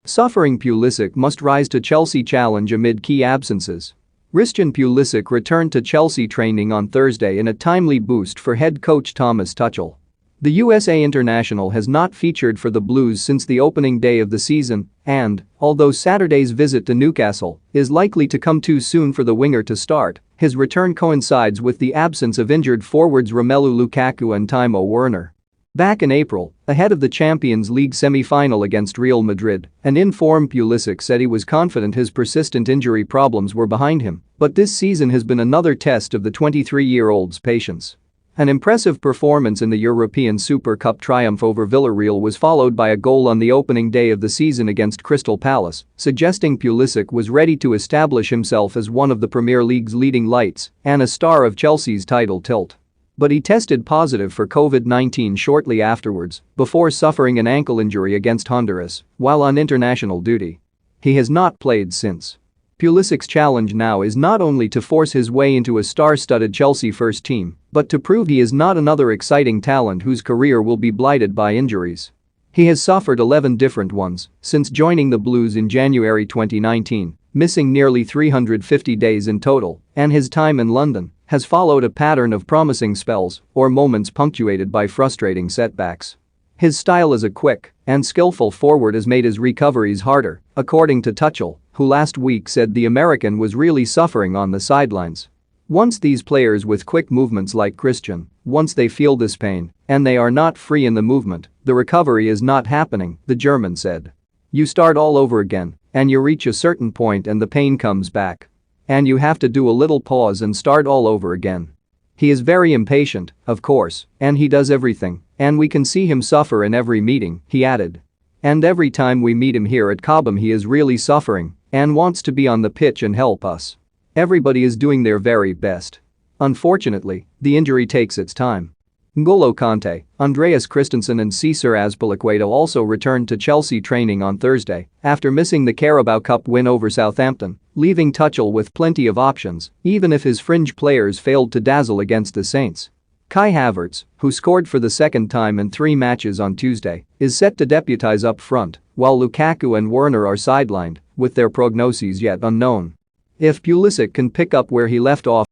Suffering Pulisic must rise to Chelsea challenge amid key absences. Christian Pulisic returned to Chelsea training on Thursday in a timely boost for head coach Thomas Tuchel. The USA international has not featured for the Blues since the opening day of the season and, although Saturday's visit to Newcastle is likely to come too soon for the winger to start, his return coincides with the absence of injured forwards Romelu Lukaku and Timo Werner. Back in April, ahead of the Champions League semi-final against Real Madrid, an in-form Pulisic said he was confident his persistent injury problems were behind him, but this season has been another test of the 23-year-old's patience. An impressive performance in the European Super Cup triumph over Villarreal was followed by a goal on the opening day of the season against Crystal Palace, suggesting Pulisic was ready to establish himself as one of the Premier League's leading lights and a star of Chelsea's title tilt. But he tested positive for COVID-19 shortly afterwards, before suffering an ankle injury against Honduras while on international duty. He has not played since. Pulisic's challenge now is not only to force his way into a star-studded Chelsea first team, but to prove he is not another exciting talent whose career will be blighted by injuries. He has suffered 11 different ones since joining the Blues in January 2019, missing nearly 350 days in total, and his time in London has followed a pattern of promising spells or moments punctuated by frustrating setbacks. His style as a quick and skillful forward has made his recoveries harder, according to Tuchel, who last week said the American was really suffering on the sidelines. Once these players with quick movements like Christian, once they feel this pain and they are not free in the movement, the recovery is not happening, the German said. You start all over again and you reach a certain point and the pain comes back. And you have to do a little pause and start all over again. He is very impatient, of course, and he does everything, and we can see him suffer in every meeting, he added. And every time we meet him here at Cobham he is really suffering and wants to be on the pitch and help us. Everybody is doing their very best. Unfortunately, the injury takes its time. N'Golo Kanté, Andreas Christensen and Cesar Azpilicueta also returned to Chelsea training on Thursday after missing the Carabao Cup win over Southampton, leaving Tuchel with plenty of options even if his fringe players failed to dazzle against the Saints. Kai Havertz, who scored for the second time in 3 matches on Tuesday, is set to deputise up front, while Lukaku and Werner are sidelined, with their prognoses yet unknown. If Pulisic can pick up where he left off